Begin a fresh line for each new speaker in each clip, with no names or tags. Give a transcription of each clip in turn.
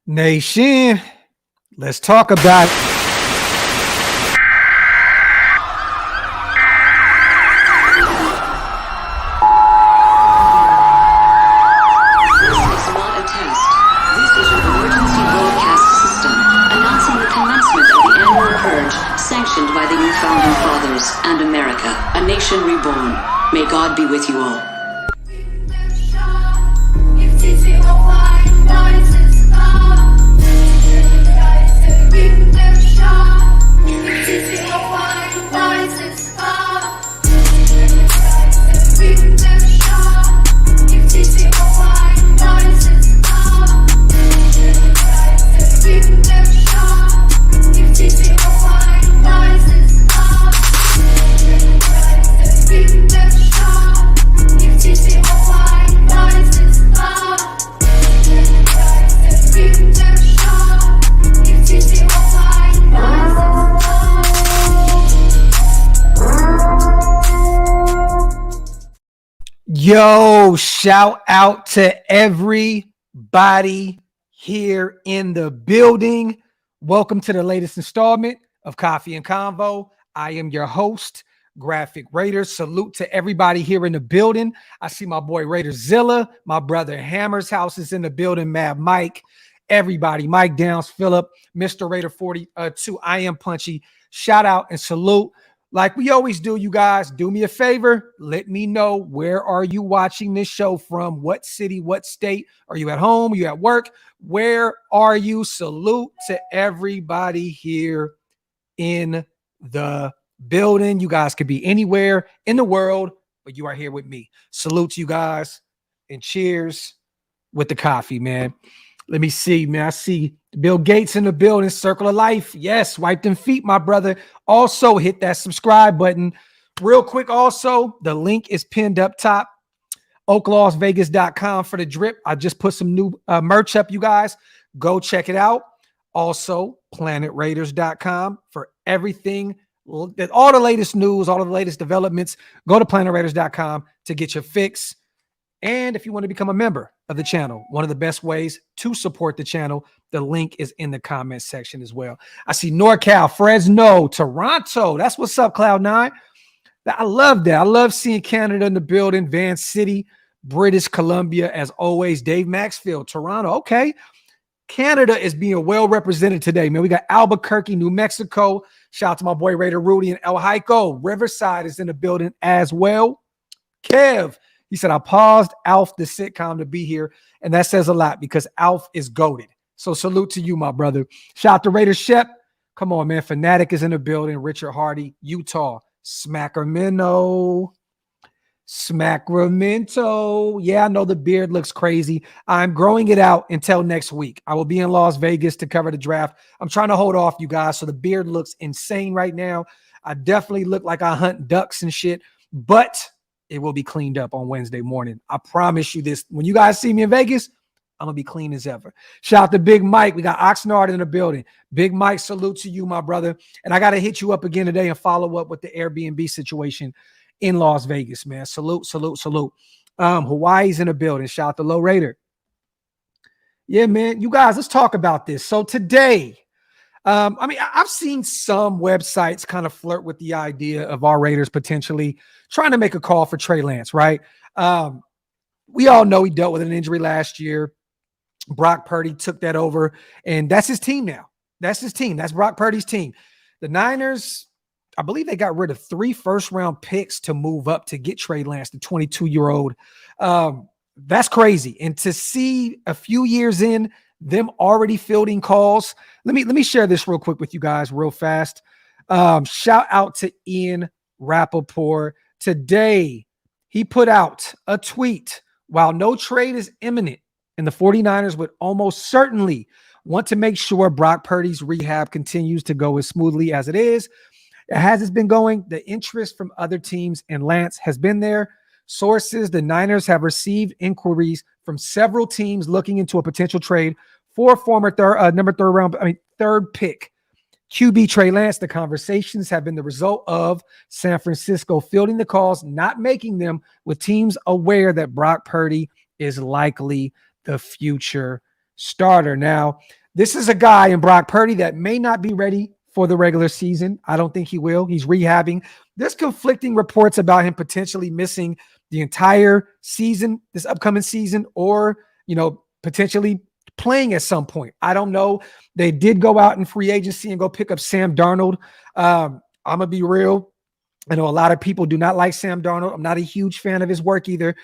Nation, let's talk about it.
Sanctioned by the new founding fathers and America, a nation reborn. May God be with you all.
Yo, shout out to everybody here in the building. Welcome to the latest installment of Coffee and Convo. I am your host, Graphk Raiders. Salute to everybody here in the building. I see my boy Raiderzilla, my brother Hammer's house is in the building, Mad Mike, everybody, Mike Downs, Phillip, Mr. Raider 42, I am Punchy. Shout out and salute. Like we always do, you guys, do me a favor. Let me know, where are you watching this show from? What city, what state? Are you at home? Are you at work? Where are you? Salute to everybody here in the building. You guys could be anywhere in the world, but you are here with me. Salute to you guys and cheers with the coffee, man. Let me see, man. I see Bill Gates in the building. Circle of Life. Yes, wipe them feet, my brother. Also, hit that subscribe button. Real quick, also, the link is pinned up top. OakLosVegas.com for the drip. I just put some new merch up, you guys. Go check it out. Also, PlanetRaiders.com for everything. All the latest news, all of the latest developments. Go to PlanetRaiders.com to get your fix. And if you want to become a member of the channel, one of the best ways to support the channel, the link is in the comment section as well. I see NorCal, Fresno, Toronto. That's what's up, Cloud9. I love that. I love seeing Canada in the building. Van City, British Columbia, as always. Dave Maxfield, Toronto. Okay. Canada is being well represented today, man. We got Albuquerque, New Mexico. Shout out to my boy Raider Rudy and El Hico. Riverside is in the building as well. Kev, he said, I paused Alf the sitcom to be here, and that says a lot because Alf is goated. So salute to you, my brother. Shout out to Raider Shep. Come on, man. Fanatic is in the building. Richard Hardy, Utah. Sacramento. Yeah, I know the beard looks crazy. I'm growing it out until next week. I will be in Las Vegas to cover the draft. I'm trying to hold off, you guys, so the beard looks insane right now. I definitely look like I hunt ducks and shit, but it will be cleaned up on Wednesday morning. I promise you this. When you guys see me in Vegas, I'm going to be clean as ever. Shout out to Big Mike. We got Oxnard in the building. Big Mike, salute to you, my brother. And I got to hit you up again today and follow up with the Airbnb situation in Las Vegas, man. Salute. Hawaii's in the building. Shout out to Low Raider. Yeah, man. You guys, let's talk about this. So today, I've seen some websites kind of flirt with the idea of our Raiders potentially trying to make a call for Trey Lance, right? We all know he dealt with an injury last year. Brock Purdy took that over, and that's his team now. That's his team. That's Brock Purdy's team. The Niners, I believe they got rid of 3 first-round picks to move up to get Trey Lance, the 22-year-old. That's crazy. And to see a few years in, them already fielding calls. Let me share this real quick with you guys real fast. Shout out to Ian Rappaport. Today, he put out a tweet. While no trade is imminent, and the 49ers would almost certainly want to make sure Brock Purdy's rehab continues to go as smoothly as it is, as it's been going, the interest from other teams and Lance has been there. Sources, the Niners have received inquiries from several teams looking into a potential trade for former third pick QB Trey Lance. The conversations have been the result of San Francisco fielding the calls, not making them, with teams aware that Brock Purdy is likely the future starter. Now, this is a guy in Brock Purdy that may not be ready for the regular season. I don't think he will. He's rehabbing. There's conflicting reports about him potentially missing the entire season, this upcoming season, or, potentially playing at some point. I don't know. They did go out in free agency and go pick up Sam Darnold. I'm going to be real. I know a lot of people do not like Sam Darnold. I'm not a huge fan of his work either.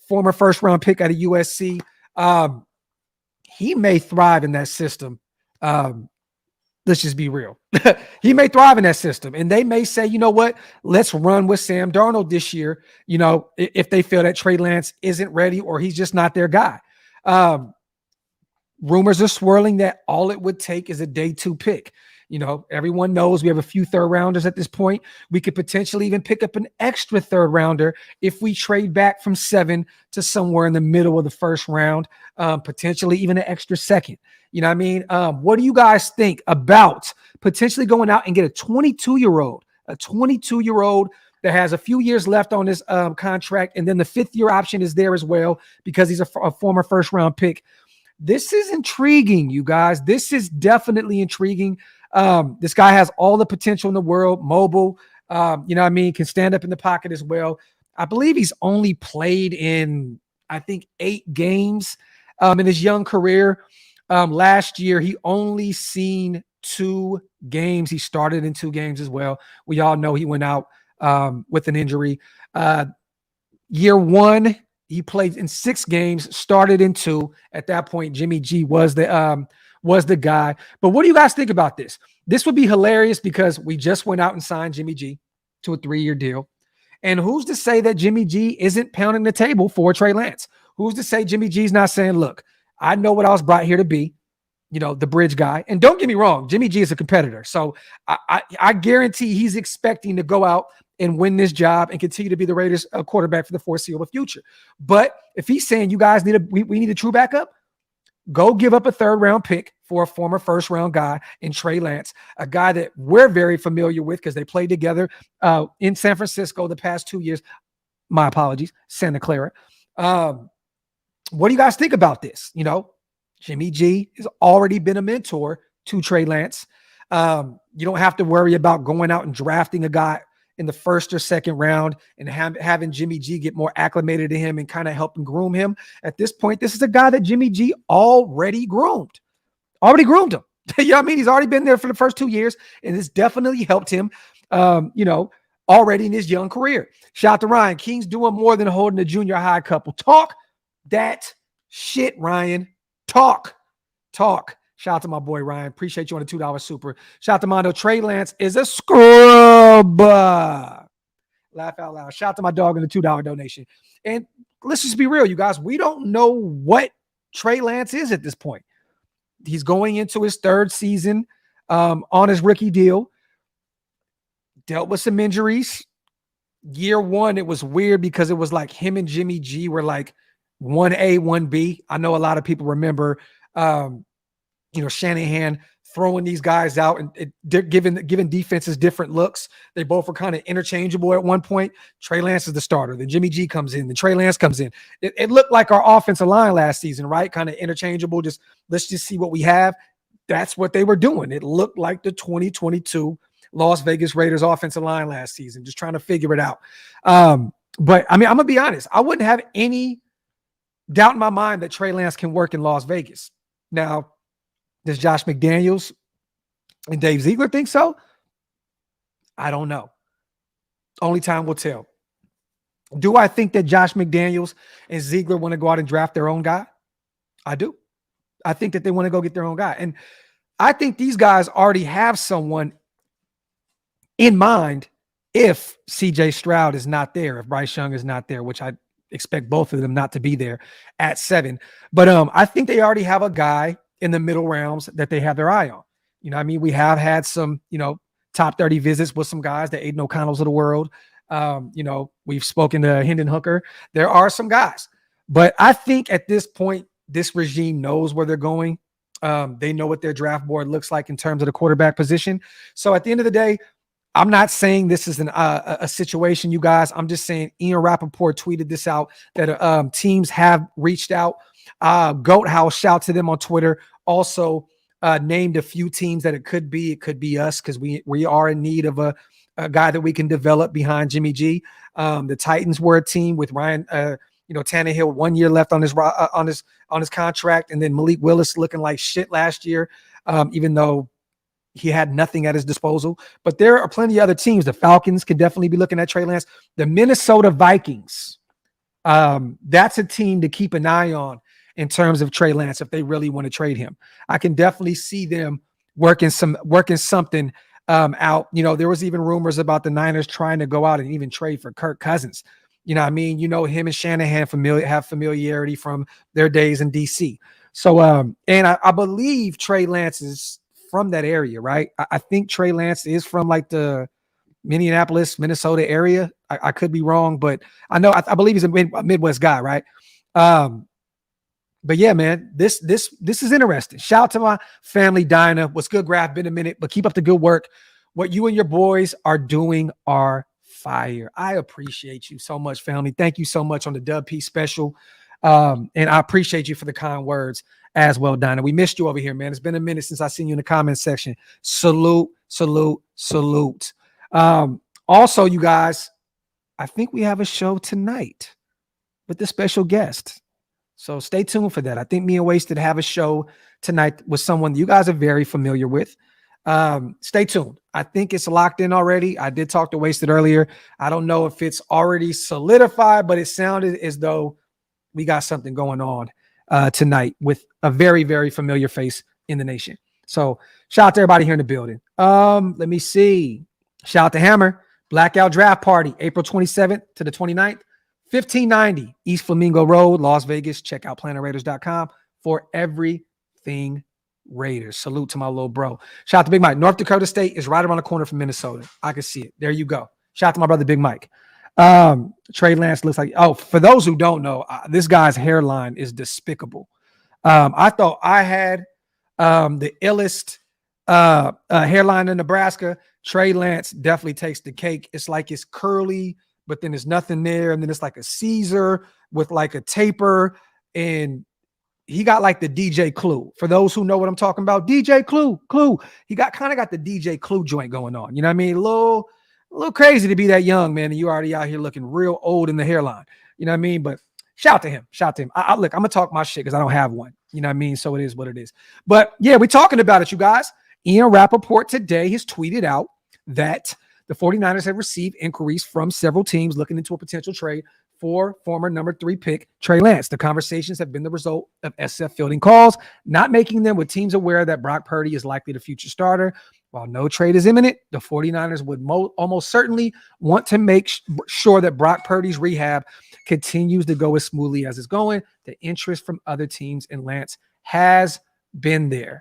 Former first-round pick out of USC. He may thrive in that system. Let's just be real. He may thrive in that system. And they may say, you know what, let's run with Sam Darnold this year, if they feel that Trey Lance isn't ready or he's just not their guy. Rumors are swirling that all it would take is a day 2 pick. Everyone knows we have a few third rounders at this point. We could potentially even pick up an extra third rounder if we trade back from 7 to somewhere in the middle of the first round, potentially even an extra second. You know what I mean? What do you guys think about potentially going out and get a 22-year-old that has a few years left on his contract, and then the 5th-year option is there as well because he's a former first-round pick? This is intriguing, you guys. This is definitely intriguing. This guy has all the potential in the world, mobile, can stand up in the pocket as well. I believe he's only played in, 8 games in his young career. Last year, he only seen 2 games. He started in 2 games as well. We all know he went out with an injury. Year 1, he played in 6 games, started in 2. At that point, Jimmy G was the guy. But what do you guys think about this? This would be hilarious because we just went out and signed Jimmy G to a 3-year deal. And who's to say that Jimmy G isn't pounding the table for Trey Lance? Who's to say Jimmy G's not saying, look, I know what I was brought here to be, the bridge guy. And don't get me wrong, Jimmy G is a competitor. So I guarantee he's expecting to go out and win this job and continue to be the Raiders quarterback for the foreseeable future. But if he's saying you guys we need a true backup, go give up a 3rd-round pick for a former first-round guy in Trey Lance, a guy that we're very familiar with because they played together in San Francisco the past 2 years. My apologies, Santa Clara. What do you guys think about this? Jimmy G has already been a mentor to Trey Lance. You don't have to worry about going out and drafting a guy in the 1st or 2nd round and having Jimmy G get more acclimated to him and kind of help and groom him. At this point, this is a guy that Jimmy G already groomed him. You know what I mean? He's already been there for the first 2 years, and it's definitely helped him, already in his young career. Shout out to Ryan. King's doing more than holding a junior high couple. Talk that shit, Ryan. Talk. Shout out to my boy, Ryan. Appreciate you on the $2 super. Shout out to Mondo. Trey Lance is a scrub. Laugh out loud. Shout out to my dog in the $2 donation. And let's just be real, you guys. We don't know what Trey Lance is at this point. He's going into his 3rd season on his rookie deal. Dealt with some injuries. Year 1, it was weird because it was like him and Jimmy G were like 1A, 1B. I know a lot of people remember, Shanahan throwing these guys out and giving defenses different looks. They both were kind of interchangeable at one point. Trey Lance is the starter. Then Jimmy G comes in. Then Trey Lance comes in. It looked like our offensive line last season, right? Kind of interchangeable. Let's just see what we have. That's what they were doing. It looked like the 2022 Las Vegas Raiders offensive line last season, just trying to figure it out. But I'm going to be honest. I wouldn't have any doubt in my mind that Trey Lance can work in Las Vegas. Now, does Josh McDaniels and Dave Ziegler think so? I don't know. Only time will tell. Do I think that Josh McDaniels and Ziegler want to go out and draft their own guy? I do. I think that they want to go get their own guy. And I think these guys already have someone in mind if CJ Stroud is not there, if Bryce Young is not there, which I expect both of them not to be there at 7. But I think they already have a guy in the middle rounds that they have their eye on. We have had some, top 30 visits with some guys, the Aiden O'Connells of the world. We've spoken to Hendon Hooker. There are some guys. But I think at this point, this regime knows where they're going. They know what their draft board looks like in terms of the quarterback position. So at the end of the day, I'm not saying this is a situation, you guys. I'm just saying Ian Rappaport tweeted this out that teams have reached out Goat House, shout to them on Twitter. Also named a few teams that it could be. It could be us because we are in need of a guy that we can develop behind Jimmy G. The Titans were a team with Ryan, Tannehill 1 year left on his contract, and then Malik Willis looking like shit last year, even though he had nothing at his disposal. But there are plenty of other teams. The Falcons could definitely be looking at Trey Lance. The Minnesota Vikings, that's a team to keep an eye on in terms of Trey Lance if they really want to trade him. I can definitely see them working something out. There was even rumors about the Niners trying to go out and even trade for Kirk Cousins. You know what I mean? Him and Shanahan have familiarity from their days in DC. So, and I believe Trey Lance is from that area, right? I think Trey Lance is from like the Minneapolis, Minnesota area. I could be wrong, but I believe he's a Midwest guy, right? But yeah, man, this is interesting. Shout out to my family, Dinah. What's good, Graphk? Been a minute, but keep up the good work. What you and your boys are doing are fire. I appreciate you so much, family. Thank you so much on the Dub P special. And I appreciate you for the kind words as well, Dinah. We missed you over here, man. It's been a minute since I seen you in the comment section. Salute, salute, salute. Also, you guys, I think we have a show tonight with the special guest. So stay tuned for that. I think me and Wasted have a show tonight with someone you guys are very familiar with. Stay tuned. I think it's locked in already. I did talk to Wasted earlier. I don't know if it's already solidified, but it sounded as though we got something going on tonight with a very, very familiar face in the nation. So shout out to everybody here in the building. Let me see. Shout out to Hammer. Blackout Draft Party, April 27th to the 29th. 1590 East Flamingo Road, Las Vegas. Check out PlanetRaiders.com for everything Raiders. Salute to my little bro. Shout out to Big Mike. North Dakota State is right around the corner from Minnesota. I can see it. There you go. Shout out to my brother Big Mike. Trey Lance looks like, for those who don't know, this guy's hairline is despicable. I thought I had the illest hairline in Nebraska. Trey Lance definitely takes the cake. It's like it's curly, but then there's nothing there. And then it's like a Caesar with like a taper. And he got like the DJ Clue. For those who know what I'm talking about, DJ Clue. He kind of got the DJ Clue joint going on. You know what I mean? A little crazy to be that young, man. And you already out here looking real old in the hairline. You know what I mean? But shout to him. Look, I'm going to talk my shit because I don't have one. You know what I mean? So it is what it is. But yeah, we're talking about it, you guys. Ian Rappaport today has tweeted out that the 49ers have received inquiries from several teams looking into a potential trade for former number 3 pick Trey Lance. The conversations have been the result of SF fielding calls, not making them with teams aware that Brock Purdy is likely the future starter. While no trade is imminent, the 49ers would almost certainly want to make sure that Brock Purdy's rehab continues to go as smoothly as it's going. The interest from other teams in Lance has been there.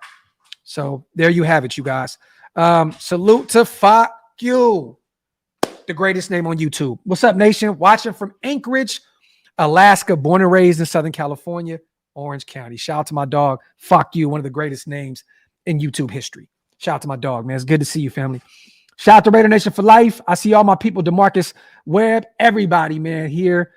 So there you have it, you guys. Salute to Fuck You, the greatest name on YouTube. What's up, nation? Watching from Anchorage, Alaska, born and raised in Southern California, Orange County. Shout out to my dog, Fuck You, one of the greatest names in YouTube history. Shout out to my dog, man. It's good to see you, family. Shout out to Raider Nation for life. I see all my people, DeMarcus Webb, everybody, man, here.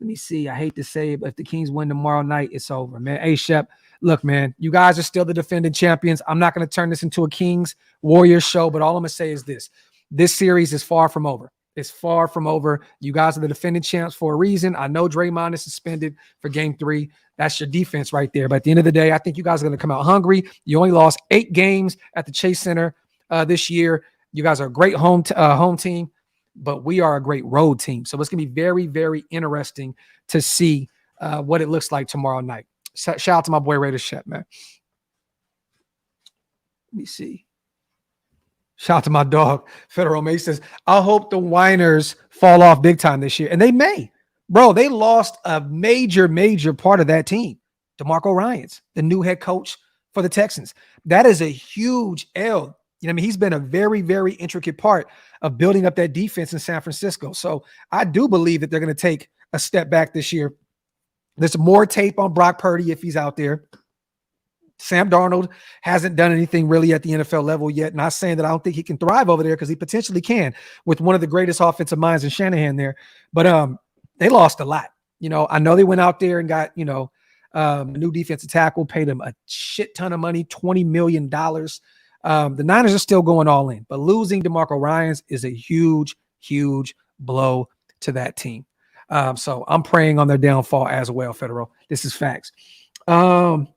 Let me see. I hate to say it, but if the Kings win tomorrow night, it's over, man. Hey, Shep, look, man, you guys are still the defending champions. I'm not going to turn this into a Kings Warriors show, but all I'm going to say is this. This series is far from over. It's far from over. You guys are the defending champs for a reason. I know Draymond is suspended for game 3. That's your defense right there. But at the end of the day, I think you guys are going to come out hungry. You only lost 8 games at the Chase Center this year. You guys are a great home team, but we are a great road team. So it's going to be very, very interesting to see what it looks like tomorrow night. Shout out to my boy Raider Shep, man. Let me see. Shout out to my dog, Federal May says, I hope the whiners fall off big time this year. And they may. Bro, they lost a major, major part of that team. DeMarco Ryans, the new head coach for the Texans. That is a huge L. You know what I mean? He's been a very, very intricate part of building up that defense in San Francisco. So I do believe that they're going to take a step back this year. There's more tape on Brock Purdy if he's out there. Sam Darnold hasn't done anything really at the NFL level yet. Not saying that I don't think he can thrive over there because he potentially can with one of the greatest offensive minds in Shanahan there. But they lost a lot. You know, I know they went out there and got, new defensive tackle, paid him a shit ton of money, $20 million. The Niners are still going all in, but losing DeMarco Ryans is a huge, huge blow to that team. So I'm praying on their downfall as well, Federal. This is facts. Shout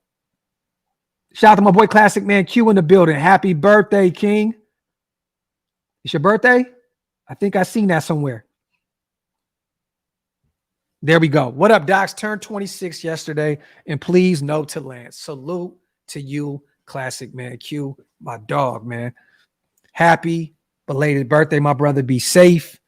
out to my boy Classic Man Q in the building. Happy birthday, King. It's your birthday? I think I seen that somewhere. There we go. What up, Docs? Turned 26 yesterday, and please no to Lance. Salute to you, Classic Man Q, my dog, man. Happy belated birthday, my brother. Be safe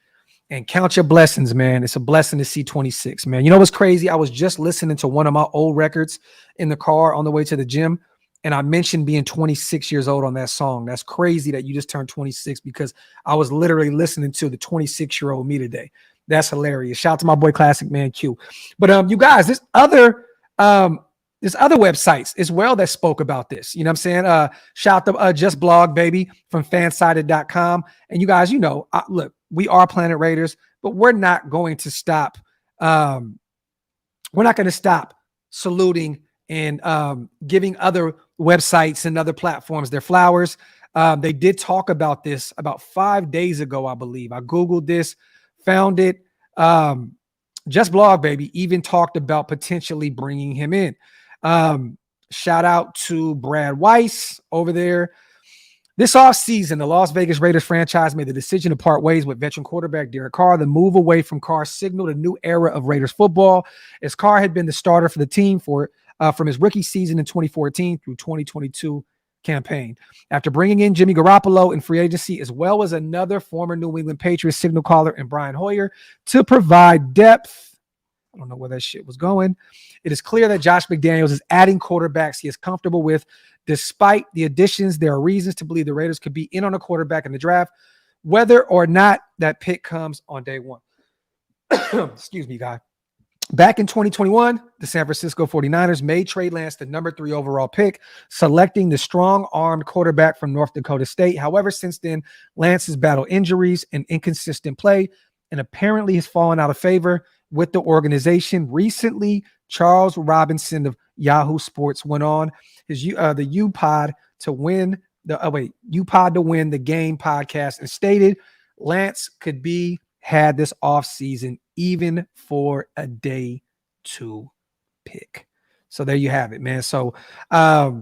and count your blessings, man. It's a blessing to see 26, man. You know what's crazy? I was just listening to one of my old records in the car on the way to the gym, and I mentioned being 26 years old on that song. That's crazy that you just turned 26 because I was literally listening to the 26-year-old me today. That's hilarious. Shout out to my boy Classic Man Q. But you guys, there's other websites as well that spoke about this. You know what I'm saying? Shout out to Just Blog, baby, from fansided.com. And you guys, look, we are Planet Raiders, but we're not going to stop. We're not going to stop saluting and giving other websites and other platforms their flowers. They did talk about this about 5 days ago, I believe. I Googled this, found it. Just Blog, baby, even talked about potentially bringing him in. Shout out to Brad Weiss over there. This offseason, the Las Vegas Raiders franchise made the decision to part ways with veteran quarterback Derek Carr. The move away from Carr signaled a new era of Raiders football, as Carr had been the starter for the team from his rookie season in 2014 through 2022 campaign. After bringing in Jimmy Garoppolo in free agency, as well as another former New England Patriots signal caller and Brian Hoyer to provide depth. I don't know where that shit was going. It is clear that Josh McDaniels is adding quarterbacks he is comfortable with. Despite the additions, there are reasons to believe the Raiders could be in on a quarterback in the draft, whether or not that pick comes on day one. Excuse me, guy. Back in 2021, the San Francisco 49ers made Trey Lance the number 3 overall pick, selecting the strong-armed quarterback from North Dakota State. However, since then, Lance has battled injuries and inconsistent play, and apparently has fallen out of favor with the organization. Recently, Charles Robinson of Yahoo Sports went on his the UPod to win the game podcast and stated Lance could be had this offseason even for a day 2 pick. So there you have it, man. So I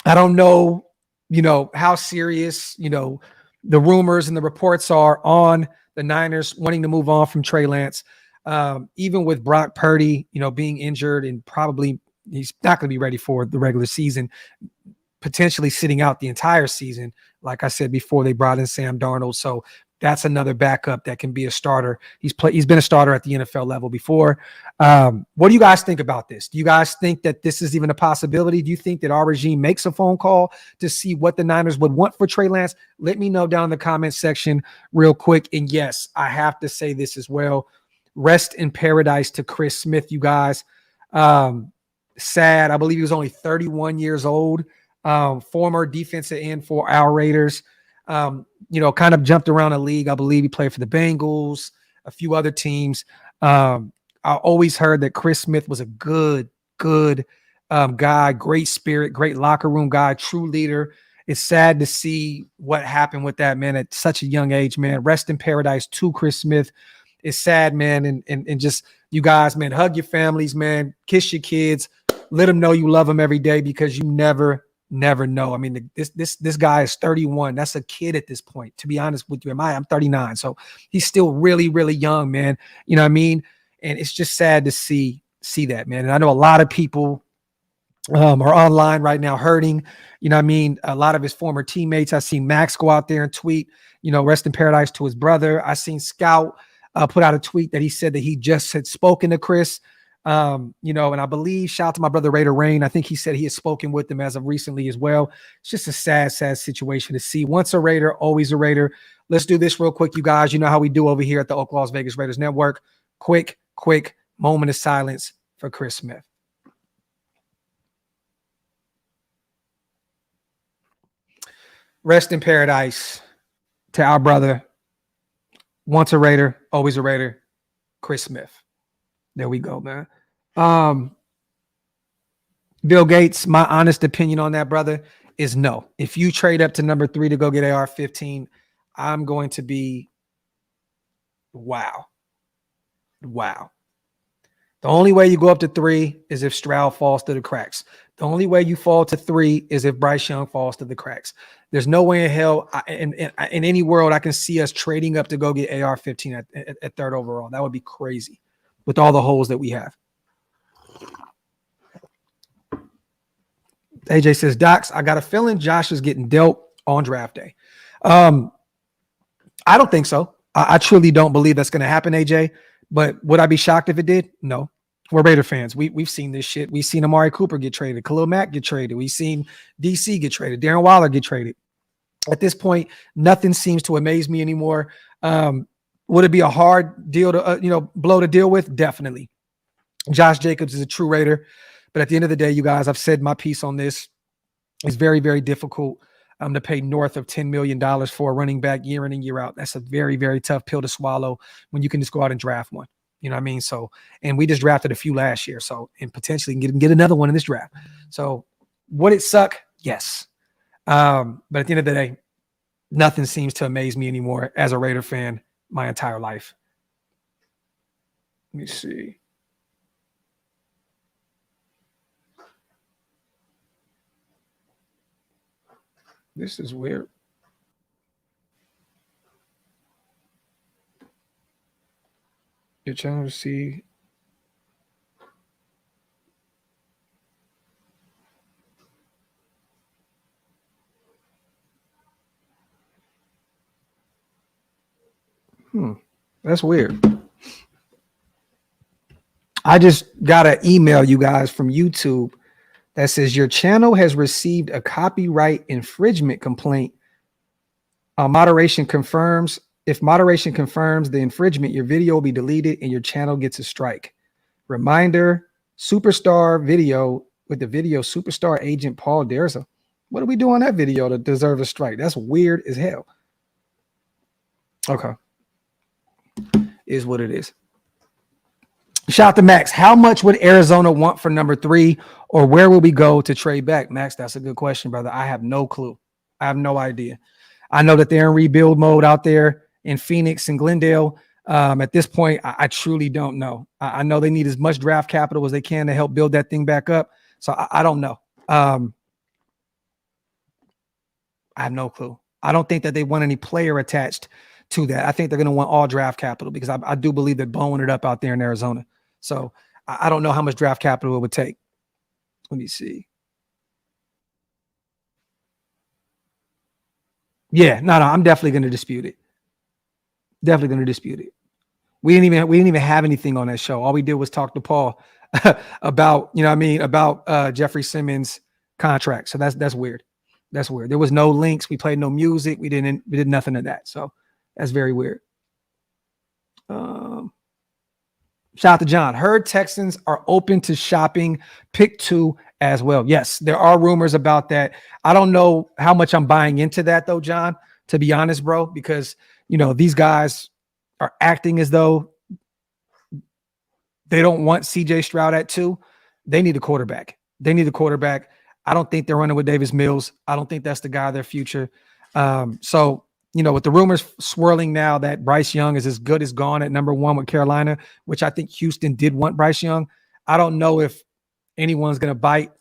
don't know, how serious, the rumors and the reports are on the Niners wanting to move on from Trey Lance. Even with Brock Purdy, being injured and probably he's not going to be ready for the regular season, potentially sitting out the entire season. Like I said before, they brought in Sam Darnold. So that's another backup that can be a starter. He's been a starter at the NFL level before. What do you guys think about this? Do you guys think that this is even a possibility? Do you think that our regime makes a phone call to see what the Niners would want for Trey Lance? Let me know down in the comment section real quick. And yes, I have to say this as well. Rest in paradise to Chris Smith, you guys. Sad. I believe he was only 31 years old. Former defensive end for our Raiders. Kind of jumped around the league. I believe he played for the Bengals, a few other teams. I always heard that Chris Smith was a good guy, great spirit, great locker room guy, true leader. It's sad to see what happened with that man at such a young age, man. Rest in paradise to Chris Smith. It's sad, man. And just you guys, man, hug your families, man. Kiss your kids. Let them know you love them every day because you never know. I mean, this guy is 31. That's a kid at this point, to be honest with you. I'm 39. So he's still really, really young, man. You know what I mean? And it's just sad to see that, man. And I know a lot of people are online right now hurting. You know what I mean? A lot of his former teammates. I seen Max go out there and tweet, rest in paradise to his brother. I seen Scout put out a tweet that he said that he just had spoken to Chris. And I believe, shout out to my brother Raider Rain. I think he said he has spoken with them as of recently as well. It's just a sad situation to see. Once a Raider, always a Raider. Let's do this real quick, you guys. You know how we do over here at the OakLosVegas Raiders Network. Quick moment of silence for Chris Smith. Rest in paradise to our brother. Once a Raider, always a Raider, Chris Smith. There we go, man. Bill Gates, my honest opinion on that, brother, is no. If you trade up to number 3 to go get AR-15, I'm going to be wow. Wow. The only way you go up to 3 is if Stroud falls to the cracks. The only way you fall to 3 is if Bryce Young falls to the cracks. There's no way in hell in any world I can see us trading up to go get AR-15 at 3rd overall. That would be crazy with all the holes that we have. AJ says, Docs, I got a feeling Josh is getting dealt on draft day. I don't think so. I truly don't believe that's going to happen, AJ. But would I be shocked if it did? No. We're Raider fans. We've seen this shit. We've seen Amari Cooper get traded. Khalil Mack get traded. We've seen DC get traded. Darren Waller get traded. At this point, nothing seems to amaze me anymore. Would it be a hard deal to, blow to deal with? Definitely. Josh Jacobs is a true Raider. But at the end of the day, you guys, I've said my piece on this. It's very, very difficult to pay north of $10 million for a running back year in and year out. That's a very, very tough pill to swallow when you can just go out and draft one. You know what I mean? So, and we just drafted a few last year. So, and potentially get another one in this draft. So, would it suck? Yes. But at the end of the day, nothing seems to amaze me anymore as a Raider fan my entire life. Let me see. This is weird. Your channel to see. That's weird. I just got an email, you guys, from YouTube that says your channel has received a copyright infringement complaint. Moderation confirms. If moderation confirms the infringement, your video will be deleted and your channel gets a strike. Reminder, superstar video with the video superstar agent Paul Derza. What do we do on that video to deserve a strike? That's weird as hell. Okay. Is what it is. Shout out to Max. How much would Arizona want for number 3, or where will we go to trade back? Max, that's a good question, brother. I have no clue. I have no idea. I know that they're in rebuild mode out there in Phoenix and Glendale. At this point, I truly don't know. I know they need as much draft capital as they can to help build that thing back up. So I don't know. I have no clue. I don't think that they want any player attached to that. I think they're going to want all draft capital because I do believe they're blowing it up out there in Arizona. So I don't know how much draft capital it would take. Let me see. Yeah, no, I'm definitely going to dispute it. Definitely going to dispute it. We didn't even have anything on that show. All we did was talk to Paul about, about Jeffrey Simmons' contract. So that's weird. That's weird. There was no links. We played no music. We did nothing of that. So that's very weird. Shout out to John. Heard Texans are open to shopping pick 2 as well. Yes, there are rumors about that. I don't know how much I'm buying into that though, John, to be honest, bro, because these guys are acting as though they don't want CJ Stroud at 2. They need a quarterback. I don't think they're running with Davis Mills. I don't think that's the guy of their future. So with the rumors swirling now that Bryce Young is as good as gone at number 1 with Carolina, which I think Houston did want Bryce Young. I don't know if anyone's going to bite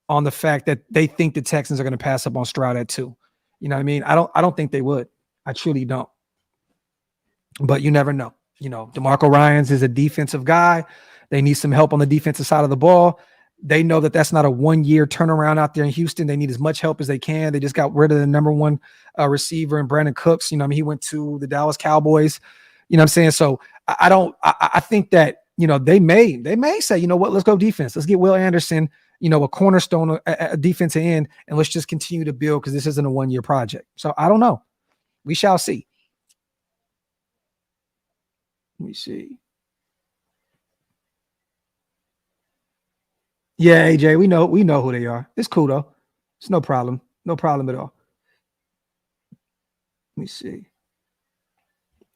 on the fact that they think the Texans are going to pass up on Stroud at 2. You know what I mean? I don't think they would. I truly don't. But you never know. DeMarco Ryans is a defensive guy. They need some help on the defensive side of the ball. They know that that's not a 1-year turnaround out there in Houston. They need as much help as they can. They just got rid of the number 1 receiver in Brandon Cooks. He went to the Dallas Cowboys. You know what I'm saying? So I think that, they may say, you know what, let's go defense. Let's get Will Anderson, a cornerstone, a defensive end, and let's just continue to build because this isn't a 1-year project. So I don't know. We shall see. Let me see. Yeah, AJ, we know who they are. It's cool though. It's no problem. No problem at all. Let me see.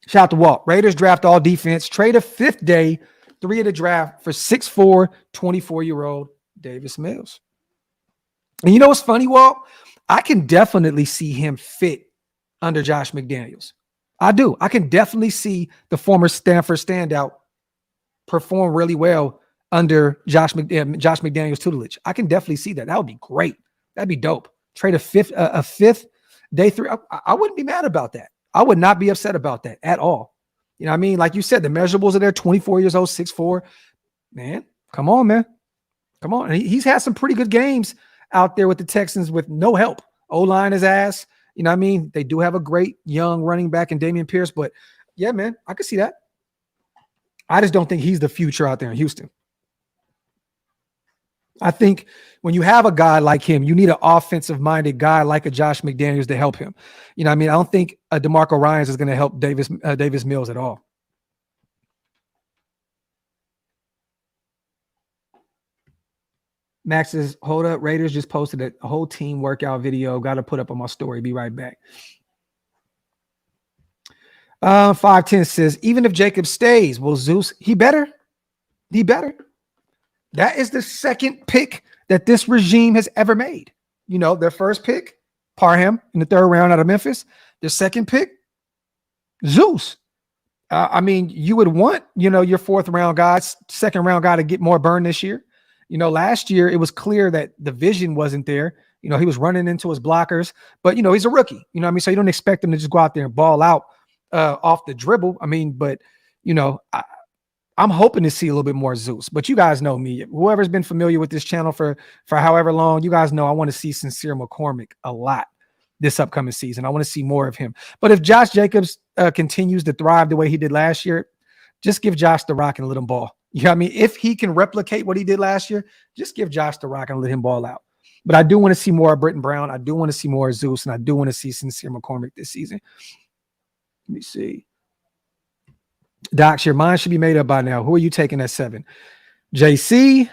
Shout out to Walt. Raiders draft all defense. Trade a 5th day, 3 of the draft for 6'4", 24-year-old Davis Mills. And you know what's funny, Walt? I can definitely see him fit under Josh McDaniels. I do. I can definitely see the former Stanford standout perform really well under Josh McDaniels' tutelage. I can definitely see that. That would be great. That'd be dope. Trade a fifth day three. I wouldn't be mad about that. I would not be upset about that at all. You know what I mean? Like you said, the measurables are there. 24 years old, 6'4". Man, come on, man. Come on. He's had some pretty good games out there with the Texans with no help. O-line is ass. You know what I mean? They do have a great young running back in Dameon Pierce, but yeah, man, I could see that. I just don't think he's the future out there in Houston. I think when you have a guy like him, you need an offensive-minded guy like a Josh McDaniels to help him. You know what I mean? I don't think DeMarco Ryans is going to help Davis Mills at all. Max says, hold up, Raiders just posted a whole team workout video. Got to put up on my story. Be right back. 510 says, even if Jacob stays, will Zeus, he better. That is the second pick that this regime has ever made. You know, their first pick, Parham in the third round out of Memphis. Their second pick, Zeus. I mean, you would want, you know, your fourth round guy, second round guy to get more burn this year. You know, last year it was clear that the vision wasn't there. You know, he was running into his blockers, but, you know, he's a rookie. You know what I mean? So you don't expect him to just go out there and ball out off the dribble. I mean, but, you know, I'm hoping to see a little bit more Zeus. But you guys know me. Whoever's been familiar with this channel for however long, you guys know I want to see Sincere McCormick a lot this upcoming season. I want to see more of him. But if Josh Jacobs continues to thrive the way he did last year, just give Josh the rock and let him ball. You know what I mean? If he can replicate what he did last year, just give Josh the rock and let him ball out. But I do want to see more of Britton Brown. I do want to see more of Zeus, and I do want to see Sincere McCormick this season. Let me see. Docs, your mind should be made up by now. Who are you taking at 7? JC,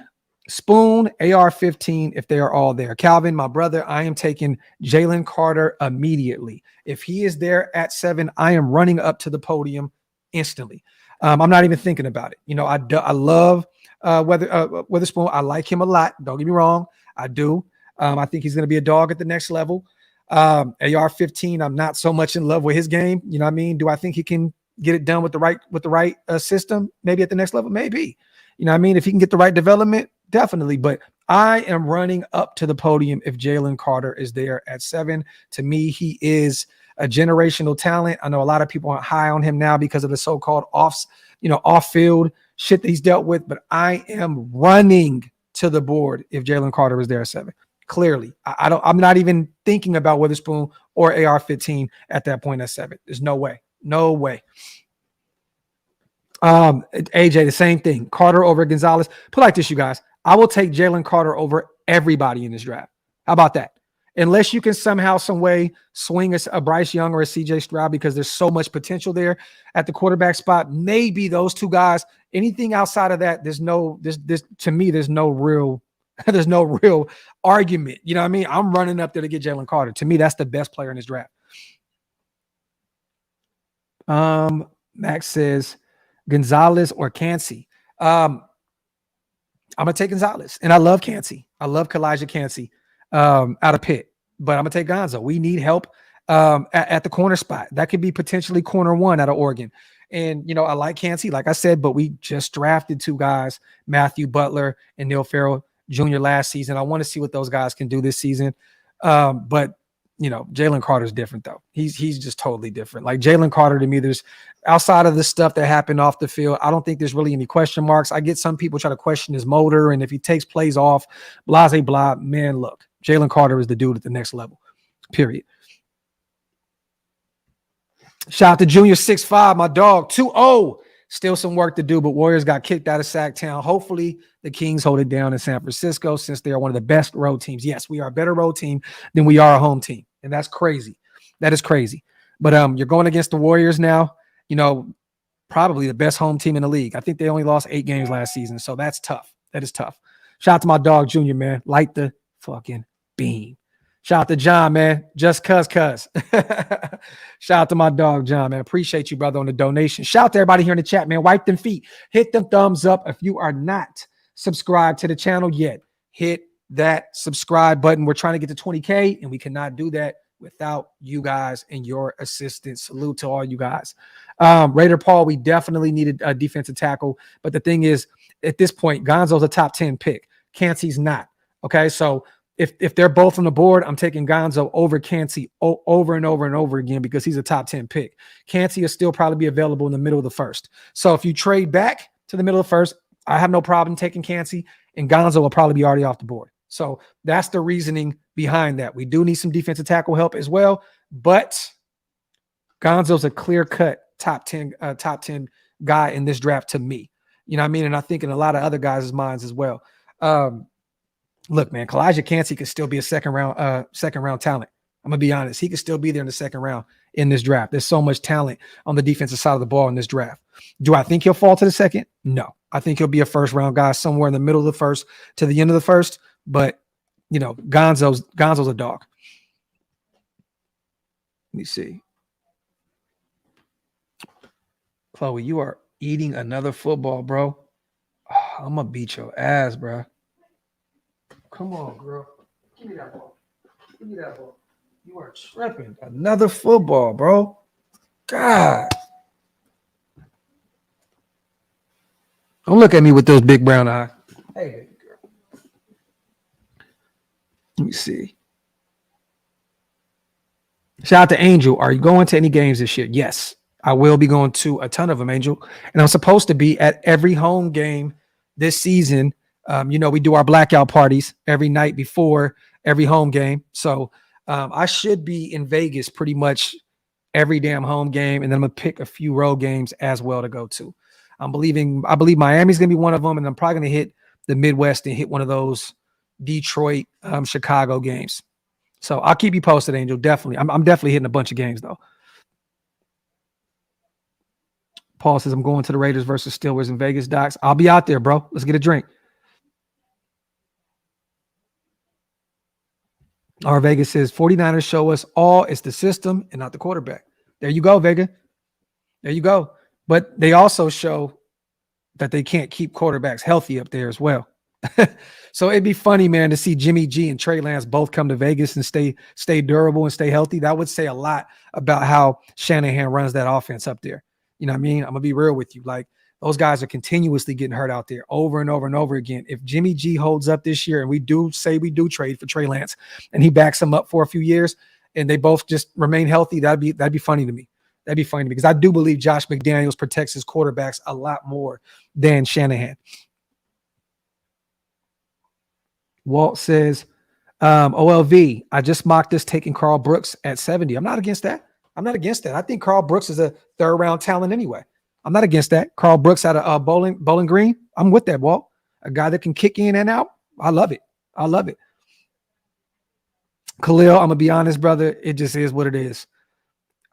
Spoon, AR-15, if they are all there. Calvin, my brother, I am taking Jalen Carter immediately. If he is there at 7, I am running up to the podium instantly. I'm not even thinking about it. You know, I love Witherspoon. I like him a lot. Don't get me wrong. I do. I think he's going to be a dog at the next level. AR-15, I'm not so much in love with his game. You know what I mean? Do I think he can get it done with the right system? Maybe at the next level, maybe. You know what I mean? If he can get the right development, definitely. But I am running up to the podium if Jalen Carter is there at 7. To me, he is a generational talent. I know a lot of people aren't high on him now because of the so-called off-field shit that he's dealt with, but I am running to the board if Jalen Carter is there at 7. Clearly, I'm not even thinking about Witherspoon or AR-15 at that point at 7. There's no way. No way. AJ, the same thing. Carter over Gonzalez. Put like this, you guys. I will take Jalen Carter over everybody in this draft. How about that? Unless you can somehow, some way swing a Bryce Young or a CJ Stroud, because there's so much potential there at the quarterback spot. Maybe those two guys. Anything outside of that, there's no real argument. You know what I mean? I'm running up there to get Jalen Carter. To me, that's the best player in this draft. Max says Gonzalez or Cansey. I'm gonna take Gonzalez, and I love Cansey. I love Kalijah Cansey out of Pitt, but I'm gonna take Gonzo. We need help at the corner spot. That could be potentially corner 1 out of Oregon. And you know, I like Cansey, like I said, but we just drafted 2 guys, Matthew Butler and Neil Farrell Jr. last season. I want to see what those guys can do this season. But you know, Jalen Carter's different though. He's just totally different. Like Jalen Carter, to me, there's outside of the stuff that happened off the field, I don't think there's really any question marks. I get some people try to question his motor, and if he takes plays off, blah, blah, blah. Man, look, Jalen Carter is the dude at the next level, period. Shout out to Junior 6'5", my dog, 2-0. Still some work to do, but Warriors got kicked out of Sacktown. Hopefully the Kings hold it down in San Francisco, since they are one of the best road teams. Yes, we are a better road team than we are a home team, and that's crazy. That is crazy. But you're going against the Warriors now, you know, probably the best home team in the league. I think they only lost 8 games last season, so that's tough. That is tough. Shout out to my dog, Junior, man. Light the fucking beam. Shout out to John, man. Just cuz. Shout out to my dog, John, man. Appreciate you, brother, on the donation. Shout out to everybody here in the chat, man. Wipe them feet. Hit them thumbs up. If you are not subscribed to the channel yet, hit that subscribe button. We're trying to get to 20K, and we cannot do that without you guys and your assistance. Salute to all you guys. Raider Paul, we definitely needed a defensive tackle. But the thing is, at this point, Gonzo's a top 10 pick. Cansey's not. Okay, so if they're both on the board, I'm taking Gonzo over Kancey over and over and over again because he's a top 10 pick. Kancey will still probably be available in the middle of the first. So if you trade back to the middle of the first, I have no problem taking Kancey, and Gonzo will probably be already off the board. So that's the reasoning behind that. We do need some defensive tackle help as well, but Gonzo's a clear-cut top 10 guy in this draft to me. You know what I mean? And I think in a lot of other guys' minds as well. Look, man, Kalijah Kancey could still be a second round talent. I'm gonna be honest. He could still be there in the second round in this draft. There's so much talent on the defensive side of the ball in this draft. Do I think he'll fall to the second? No. I think he'll be a first round guy somewhere in the middle of the first to the end of the first. But you know, Gonzo's a dog. Let me see. Chloe, you are eating another football, bro. Oh, I'm gonna beat your ass, bro. Come on, girl. Give me that ball. Give me that ball. You are tripping. Another football, bro. God. Don't look at me with those big brown eyes. Hey, baby girl. Let me see. Shout out to Angel. Are you going to any games this year? Yes, I will be going to a ton of them, Angel. And I'm supposed to be at every home game this season. You know, we do our blackout parties every night before every home game. So I should be in Vegas pretty much every damn home game. And then I'm going to pick a few road games as well to go to. I believe Miami's going to be one of them. And I'm probably going to hit the Midwest and hit one of those Detroit, Chicago games. So I'll keep you posted, Angel. Definitely. I'm definitely hitting a bunch of games, though. Paul says, I'm going to the Raiders versus Steelers in Vegas, Docs. I'll be out there, bro. Let's get a drink. Our Vegas says 49ers show us all it's the system and not the quarterback. There you go, Vega. There you go. But they also show that they can't keep quarterbacks healthy up there as well. So it'd be funny, man, to see Jimmy G and Trey Lance both come to Vegas and stay durable and stay healthy. That would say a lot about how Shanahan runs that offense up there. You know what I mean? I'm going to be real with you. Like, those guys are continuously getting hurt out there over and over and over again. If Jimmy G holds up this year, and we do trade for Trey Lance, and he backs him up for a few years, and they both just remain healthy, that'd be funny to me. That'd be funny because I do believe Josh McDaniels protects his quarterbacks a lot more than Shanahan. Walt says, OLV, I just mocked this taking Carl Brooks at 70. I'm not against that. I think Carl Brooks is a third round talent anyway. I'm not against that. Carl Brooks out of Bowling Green. I'm with that, Walt. A guy that can kick in and out. I love it. Khalil, I'm going to be honest, brother. It just is what it is.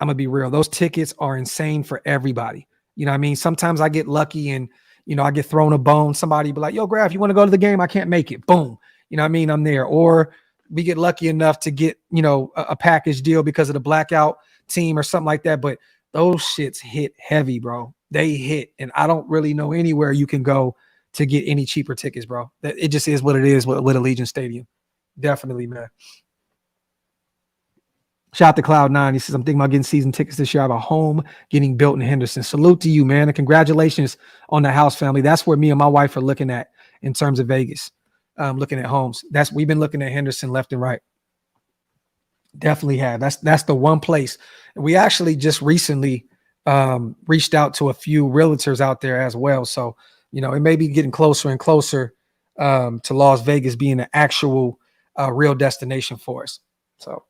I'm going to be real. Those tickets are insane for everybody. You know what I mean? Sometimes I get lucky and, you know, I get thrown a bone. Somebody be like, yo, Graphk, you want to go to the game? I can't make it. Boom. You know what I mean? I'm there. Or we get lucky enough to get, you know, a package deal because of the blackout team or something like that. But those shits hit heavy, bro. They hit. And I don't really know anywhere you can go to get any cheaper tickets, bro. It just is what it is with Allegiant Stadium. Definitely, man. Shout out to Cloud9. He says, I'm thinking about getting season tickets this year. I have a home getting built in Henderson. Salute to you, man. And congratulations on the house family. That's where me and my wife are looking at in terms of Vegas. Looking at homes. We've been looking at Henderson left and right. Definitely have. That's the one place. We actually just recently reached out to a few realtors out there as well. So, you know, it may be getting closer and closer to Las Vegas being an actual real destination for us. So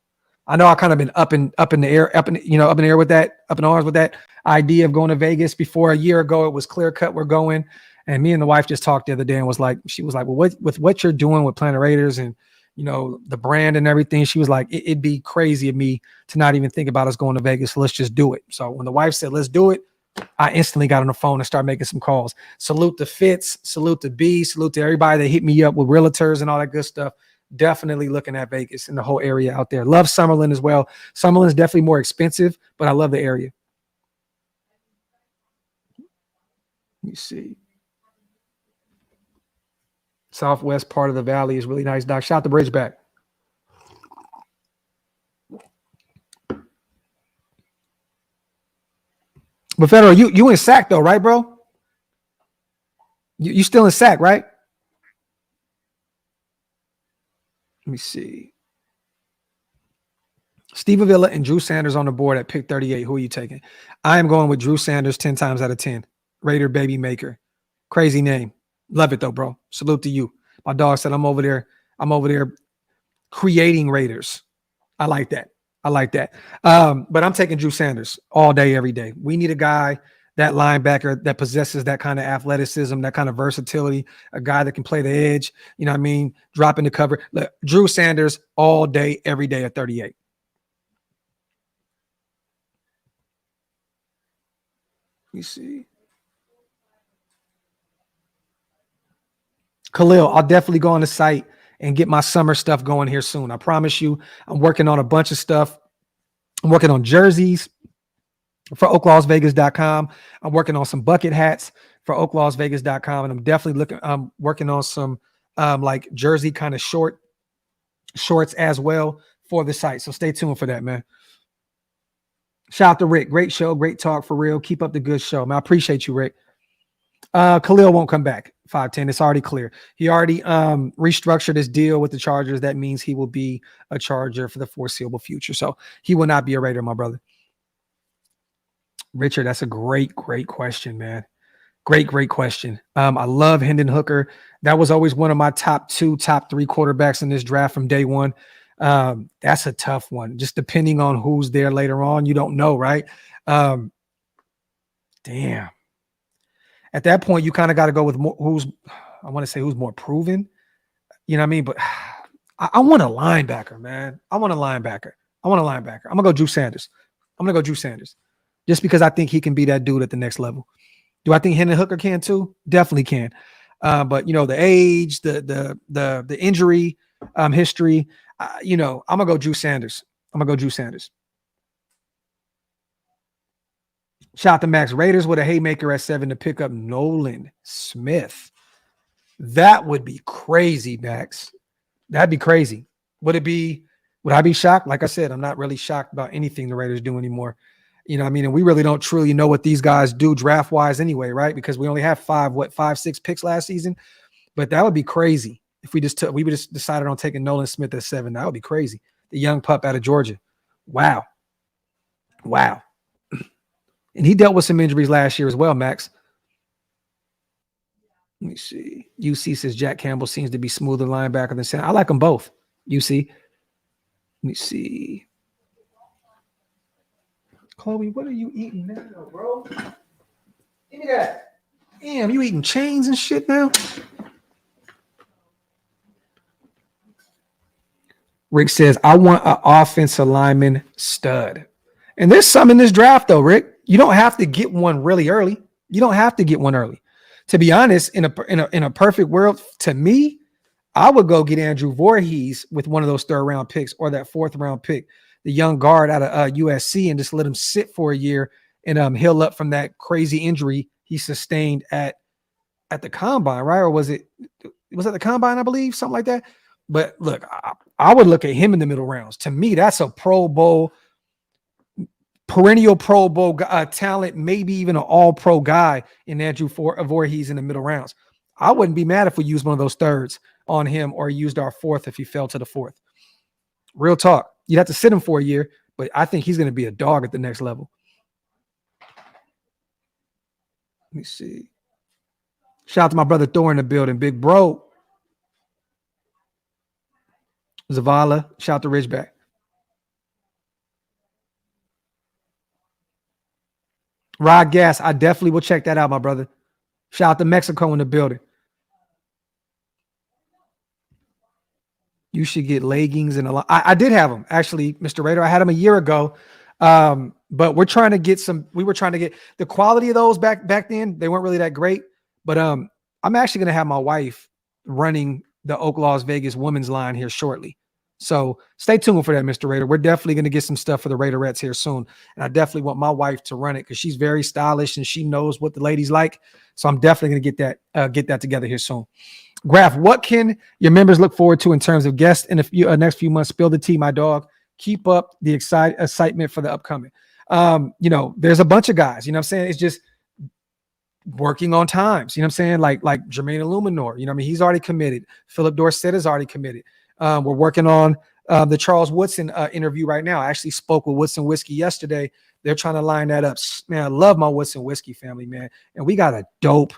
I know I kind of been up in the air with that, up in arms with that idea of going to Vegas. Before a year ago, it was clear cut we're going. And me and the wife just talked the other day and she was like, well, with what you're doing with Planet Raiders and, you know, the brand and everything, she was like, it'd be crazy of me to not even think about us going to Vegas. So let's just do it. So when the wife said, let's do it, I instantly got on the phone and started making some calls. Salute to Fitz, salute to B, salute to everybody that hit me up with realtors and all that good stuff. Definitely looking at Vegas and the whole area out there. Love Summerlin as well. Summerlin is definitely more expensive, but I love the area. Let me see. Southwest part of the valley is really nice, Doc. Shout the bridge back. But Federal, you in Sac though, right, bro? You still in Sac, right? Let me see. Steve Avila and Drew Sanders on the board at pick 38. Who are you taking? I am going with Drew Sanders 10 times out of 10. Raider baby maker. Crazy name. Love it though, bro. Salute to you. My dog said I'm over there creating Raiders. I like that. But I'm taking Drew Sanders all day, every day. We need a guy, that linebacker that possesses that kind of athleticism, that kind of versatility, a guy that can play the edge, you know what I mean? Dropping the cover. Look, Drew Sanders all day, every day at 38. Let me see. Khalil, I'll definitely go on the site and get my summer stuff going here soon. I promise you, I'm working on a bunch of stuff. I'm working on jerseys for OakLosVegas.com. I'm working on some bucket hats for OakLosVegas.com. And I'm definitely working on some like jersey kind of shorts as well for the site. So stay tuned for that, man. Shout out to Rick. Great show. Great talk for real. Keep up the good show, man. I appreciate you, Rick. Khalil won't come back. 5'10". It's already clear. He already restructured his deal with the Chargers. That means he will be a Charger for the foreseeable future. So he will not be a Raider, my brother. Richard, that's a great question, man. Great question. I love Hendon Hooker. That was always one of my top 3 quarterbacks in this draft from day one. That's a tough one. Just depending on who's there later on, you don't know, right? Damn. At that point, you kind of got to go with who's more proven. You know what I mean? But I want a linebacker, man. I want a linebacker. I'm going to go Drew Sanders. Just because I think he can be that dude at the next level. Do I think Hendon Hooker can too? Definitely can. But you know, the age, the injury history, I'm gonna go Drew Sanders. Shout out to Max. Raiders with a haymaker at 7 to pick up Nolan Smith. That would be crazy, Max. That'd be crazy. Would I be shocked? Like I said, I'm not really shocked about anything the Raiders do anymore. You know what I mean? And we really don't truly know what these guys do draft-wise anyway, right? Because we only have 6 picks last season. But that would be crazy if we just decided on taking Nolan Smith at 7. That would be crazy. The young pup out of Georgia. Wow. And he dealt with some injuries last year as well, Max. Let me see. UC says Jack Campbell seems to be smoother linebacker than Sam. I like them both, UC. Let me see. Chloe, what are you eating now, bro? Give me that. Damn, you eating chains and shit now? Rick says, I want an offensive lineman stud. And there's some in this draft, though, Rick. You don't have to get one really early. To be honest, in a perfect world, to me, I would go get Andrew Voorhees with one of those 3rd round picks or that 4th round pick, the young guard out of USC, and just let him sit for a year and heal up from that crazy injury he sustained at the combine, right? Or was it the combine, I believe, something like that. But look, I would look at him in the middle rounds. To me, that's a Pro Bowl, perennial Pro Bowl talent, maybe even an all-pro guy in Andrew Voorhees in the middle rounds. I wouldn't be mad if we used one of those 3rds on him or used our 4th if he fell to the 4th. Real talk. You'd have to sit him for a year, but I think he's going to be a dog at the next level. Let me see. Shout out to my brother Thor in the building. Big bro. Zavala. Shout out to Ridgeback. Rod Gas. I definitely will check that out, my brother. Shout out to Mexico in the building. You should get leggings and a lot. I did have them, actually, Mr. Raider. I had them a year ago. But we were trying to get the quality of those back then. They weren't really that great. But I'm actually going to have my wife running the Oak Vegas women's line here shortly. So stay tuned for that, Mr. Raider. We're definitely going to get some stuff for the Raiderettes here soon. And I definitely want my wife to run it because she's very stylish and she knows what the ladies like. So I'm definitely going to get that together here soon. Graphk, what can your members look forward to in terms of guests in the next few months? Spill the tea, my dog. Keep up the excitement for the upcoming. There's a bunch of guys. You know what I'm saying? It's just working on times. You know what I'm saying? Like Jermaine Illuminor. You know what I mean? He's already committed. Philip Dorsett is already committed. We're working on the Charles Woodson interview right now. I actually spoke with Woodson Whiskey yesterday. They're trying to line that up. Man, I love my Woodson Whiskey family, man. And we got a dope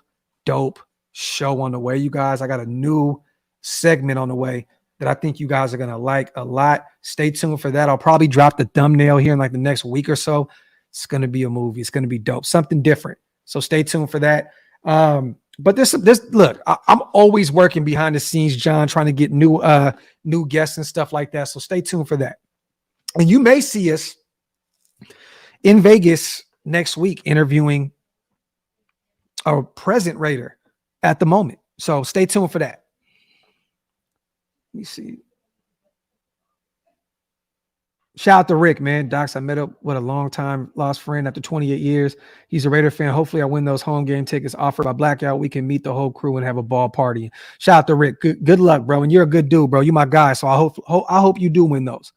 show on the way, you guys. I got a new segment on the way that I think you guys are going to like a lot. Stay tuned for that. I'll probably drop the thumbnail here in like the next week or so. It's going to be a movie. It's going to be dope. Something different. So stay tuned for that. But this look, I'm always working behind the scenes, John, trying to get new guests and stuff like that. So stay tuned for that. And you may see us in Vegas next week interviewing a present Raider at the moment. So stay tuned for that. Let me see. Shout out to Rick, man. Docs, I met up with a long-time lost friend after 28 years. He's a Raider fan. Hopefully I win those home game tickets offered by Blackout. We can meet the whole crew and have a ball party. Shout out to Rick. Good luck, bro. And you're a good dude, bro. You're my guy. So I hope you do win those.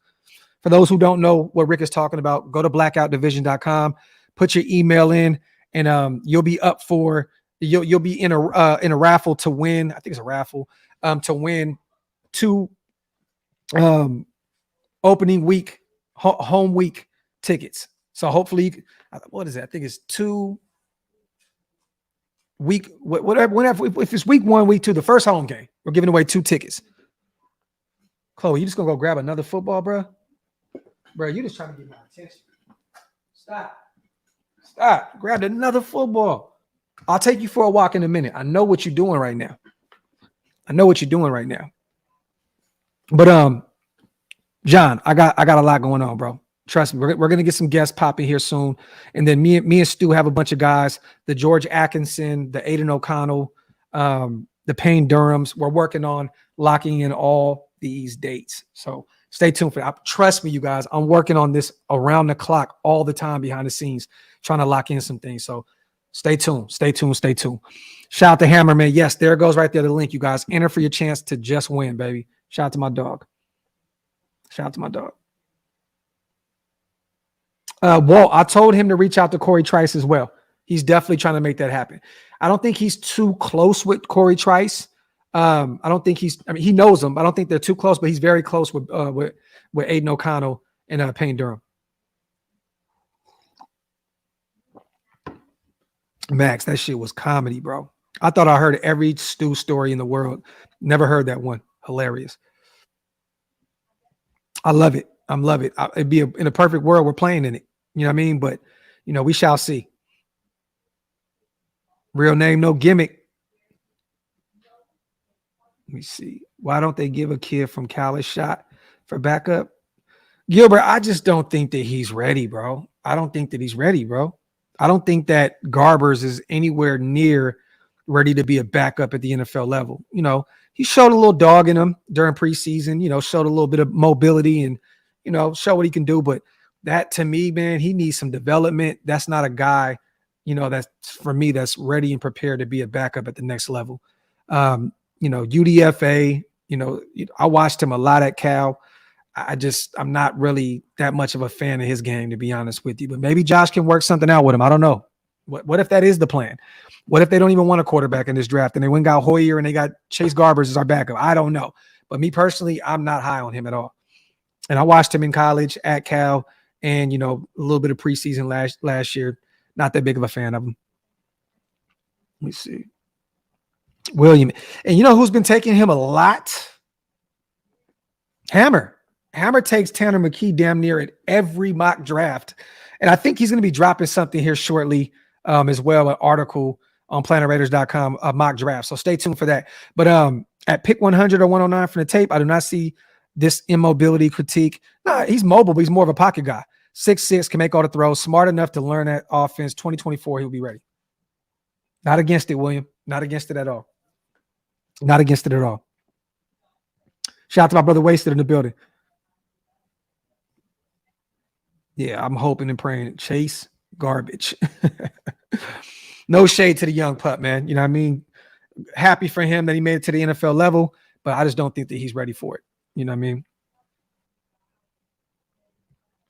For those who don't know what Rick is talking about, go to blackoutdivision.com, put your email in, and you'll be up for you'll be in a raffle to win. I think it's a raffle to win 2 opening week home week tickets. So hopefully, what is that? I think it's 2 week whenever if it's week 1, week 2, the first home game, we're giving away 2 tickets. Chloe, you just gonna go grab another football, bro? Bro, you just trying to get my attention. Stop. Grab another football. I'll take you for a walk in a minute. I know what you're doing right now. But John, I got a lot going on, bro. Trust me, we're gonna get some guests popping here soon, and then me and Stu have a bunch of guys. The George Atkinson, the Aiden O'Connell, the Payne Durhams. We're working on locking in all these dates. So stay tuned for that. Trust me, you guys. I'm working on this around the clock all the time behind the scenes, trying to lock in some things. So stay tuned. Shout out to Hammerman. Yes, there it goes right there. The link, you guys. Enter for your chance to just win, baby. Shout out to my dog. Walt, I told him to reach out to Corey Trice as well. He's definitely trying to make that happen. I don't think he's too close with Corey Trice. I don't think he knows him. I don't think they're too close, but he's very close with Aiden O'Connell and Payne Durham. Max, that shit was comedy, bro. I thought I heard every Stu story in the world. Never heard that one. Hilarious. I love it. It'd be in a perfect world. We're playing in it. You know what I mean? But, we shall see. Real name, no gimmick. Let me see. Why don't they give a kid from Cal a shot for backup? Gilbert, I just don't think that he's ready, bro. I don't think that Garbers is anywhere near ready to be a backup at the NFL level. He showed a little dog in him during preseason, showed a little bit of mobility and, show what he can do. But that, to me, man, he needs some development. That's not a guy, that's for me, that's ready and prepared to be a backup at the next level. UDFA, I watched him a lot at Cal. I'm not really that much of a fan of his game, to be honest with you. But maybe Josh can work something out with him. I don't know. What if that is the plan? What if they don't even want a quarterback in this draft and they went and got Hoyer and they got Chase Garbers as our backup? I don't know. But me personally, I'm not high on him at all. And I watched him in college at Cal and, a little bit of preseason last year. Not that big of a fan of him. Let me see. William. And who's been taking him a lot? Hammer takes Tanner McKee damn near at every mock draft. And I think he's going to be dropping something here shortly as well, an article on PlanetRaiders.com, a mock draft. So stay tuned for that. But at pick 100 or 109 from the tape, I do not see this immobility critique. Nah, he's mobile, but he's more of a pocket guy. 6'6", can make all the throws, smart enough to learn that offense. 2024, he'll be ready. Not against it, William. Not against it at all. Shout out to my brother Wasted in the building. Yeah, I'm hoping and praying. Chase, garbage. No shade to the young pup, man. You know what I mean? happy for him that he made it to the NFL level, but I just don't think that he's ready for it. You know what I mean?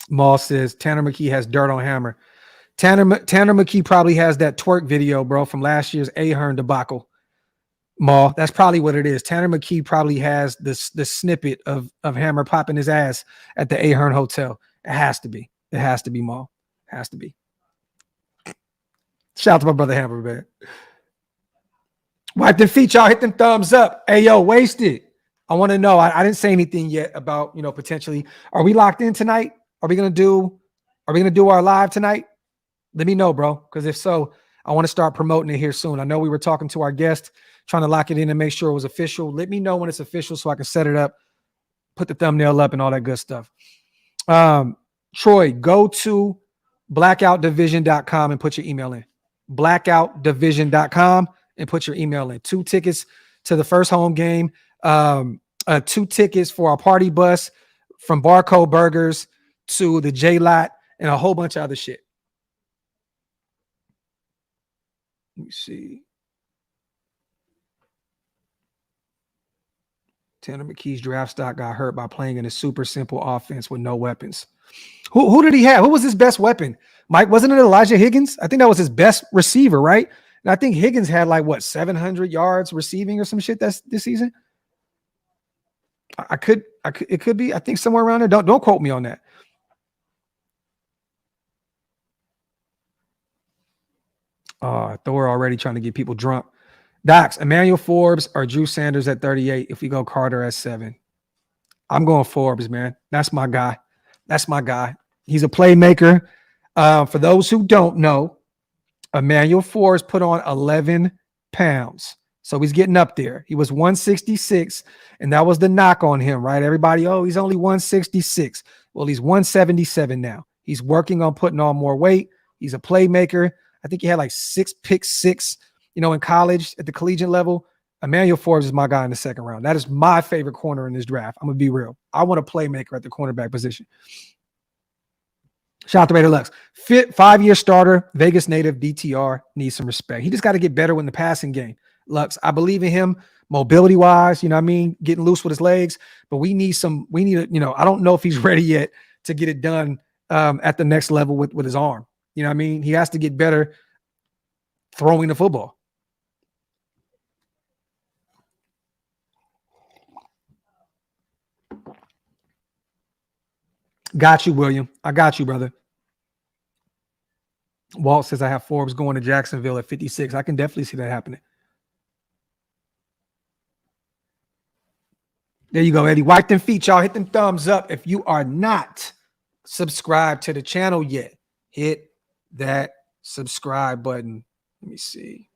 Maul says Tanner McKee has dirt on Hammer. Tanner McKee probably has that twerk video, bro, from last year's Ahern debacle. Maul, that's probably what it is. Tanner McKee probably has the snippet of Hammer popping his ass at the Ahern Hotel. It has to be. It has to be, Maul. It has to be. Shout out to my brother Hammer, man. Wipe them feet, y'all. Hit them thumbs up. Hey, yo, Wasted. I want to know. I didn't say anything yet about, potentially. Are we locked in tonight? Are we gonna do our live tonight? Let me know, bro. Because if so, I want to start promoting it here soon. I know we were talking to our guest, trying to lock it in and make sure it was official. Let me know when it's official so I can set it up, put the thumbnail up, and all that good stuff. Troy, go to blackoutdivision.com and put your email in. Blackoutdivision.com and put your email in. 2 tickets to the first home game. 2 tickets for our party bus from Barcode Burgers to the J-Lot and a whole bunch of other shit. Let me see. Tanner McKee's draft stock got hurt by playing in a super simple offense with no weapons. Who did he have? Who was his best weapon? Mike, wasn't it Elijah Higgins? I think that was his best receiver, right? And I think Higgins had 700 yards receiving or some shit this season. It could be. I think somewhere around there. Don't quote me on that. Thor already trying to get people drunk. Docs, Emmanuel Forbes or Drew Sanders at 38 if we go Carter at 7. I'm going Forbes, man. That's my guy. He's a playmaker. For those who don't know, Emmanuel Forbes put on 11 pounds. So he's getting up there. He was 166, and that was the knock on him, right? Everybody, he's only 166. Well, he's 177 now. He's working on putting on more weight. He's a playmaker. I think he had 6 picks, in college at the collegiate level. Emmanuel Forbes is my guy in the second round. That is my favorite corner in this draft. I'm going to be real. I want a playmaker at the cornerback position. Shout out to Raider Lux. Fit 5-year starter, Vegas native, DTR, needs some respect. He just got to get better with the passing game. Lux, I believe in him mobility-wise, getting loose with his legs, but I don't know if he's ready yet to get it done at the next level with his arm. He has to get better throwing the football. Got you, William. I got you, brother. Walt says I have Forbes going to Jacksonville at 56. I can definitely see that happening. There you go, Eddie. Wipe them feet, y'all. Hit them thumbs up. If you are not subscribed to the channel yet, hit that subscribe button. Let me see.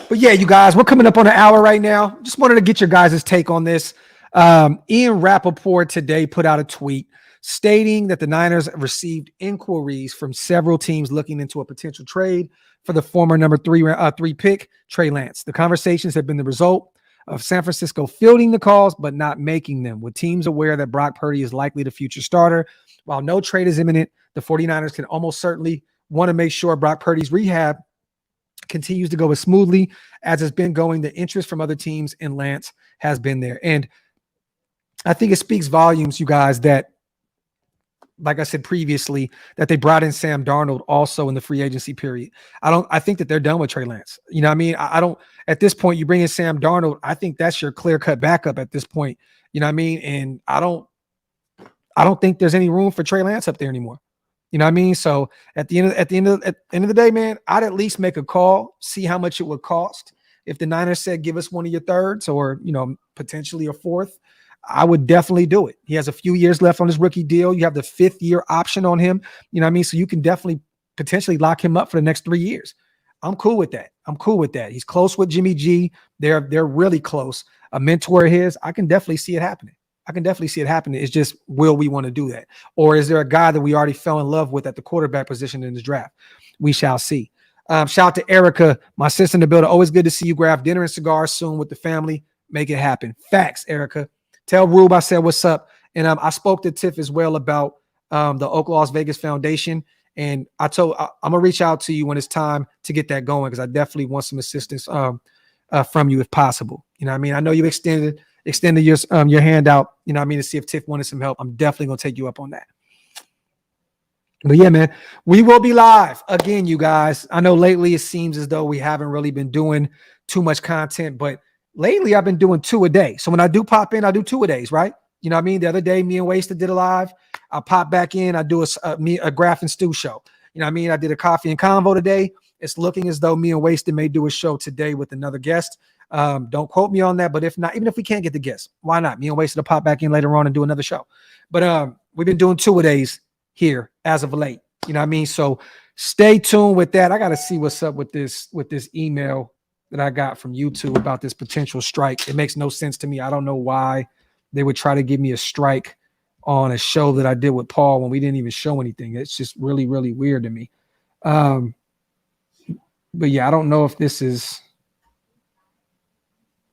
But yeah, you guys, we're coming up on an hour right now. Just wanted to get your guys' take on this. Ian Rappaport today put out a tweet stating that the Niners received inquiries from several teams looking into a potential trade for the former number 3 pick, Trey Lance. The conversations have been the result of San Francisco fielding the calls but not making them, with teams aware that Brock Purdy is likely the future starter. While no trade is imminent, the 49ers can almost certainly want to make sure Brock Purdy's rehab continues to go as smoothly as it's been going. The interest from other teams in Lance has been there. And I think it speaks volumes, you guys, that, like I said previously, that they brought in Sam Darnold also in the free agency period. I think that they're done with Trey Lance. I don't, at this point, you bring in Sam Darnold, I think that's your clear-cut backup at this point. And I don't think there's any room for Trey Lance up there anymore. So at the end of the day, man, I'd at least make a call, see how much it would cost. If the Niners said, give us one of your thirds or, potentially a fourth, I would definitely do it. He has a few years left on his rookie deal. You have the 5th-year option on him. So you can definitely potentially lock him up for the next 3 years. I'm cool with that. He's close with Jimmy G. They're really close. A mentor of his, I can definitely see it happening. It's just, will we want to do that? Or is there a guy that we already fell in love with at the quarterback position in this draft? We shall see. Shout out to Erica, my sister in the building. Always good to see you, Graphk. Dinner and cigars soon with the family. Make it happen. Facts, Erica. Tell Rube I said what's up. And I spoke to Tiff as well about the OakLosVegas Foundation And I'm gonna reach out to you when it's time to get that going, because I definitely want some assistance from you if possible. You know what I mean? I know you extended your hand out, you know what I mean, to see if Tiff wanted some help. I'm definitely gonna take you up on that. But yeah, man, we will be live again, you guys. I know lately it seems as though we haven't really been doing too much content, but lately I've been doing 2 a day. So when I do pop in, I do 2 a days, right? You know what I mean? The other day, me and Wasted did a live. I pop back in. I do a Graphk and Stew show. You know what I mean? I did a coffee and convo today. It's looking as though me and Wasted may do a show today with another guest. Don't quote me on that, but if not, even if we can't get the guest, why not? Me and Wasted will pop back in later on and do another show. But we've been doing 2 a days here as of late. You know what I mean? So stay tuned with that. I got to see what's up with this email that I got from YouTube about this potential strike. It makes no sense to me. I don't know why they would try to give me a strike on a show that I did with Paul when we didn't even show anything. It's just really, really weird to me. But yeah, I don't know if this is,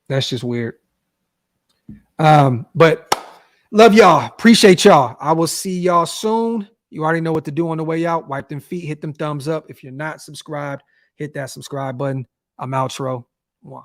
that's just weird. But love y'all. Appreciate y'all. I will see y'all soon. You already know what to do on the way out. Wipe them feet, hit them thumbs up. If you're not subscribed, hit that subscribe button. I'm outro. Mwah.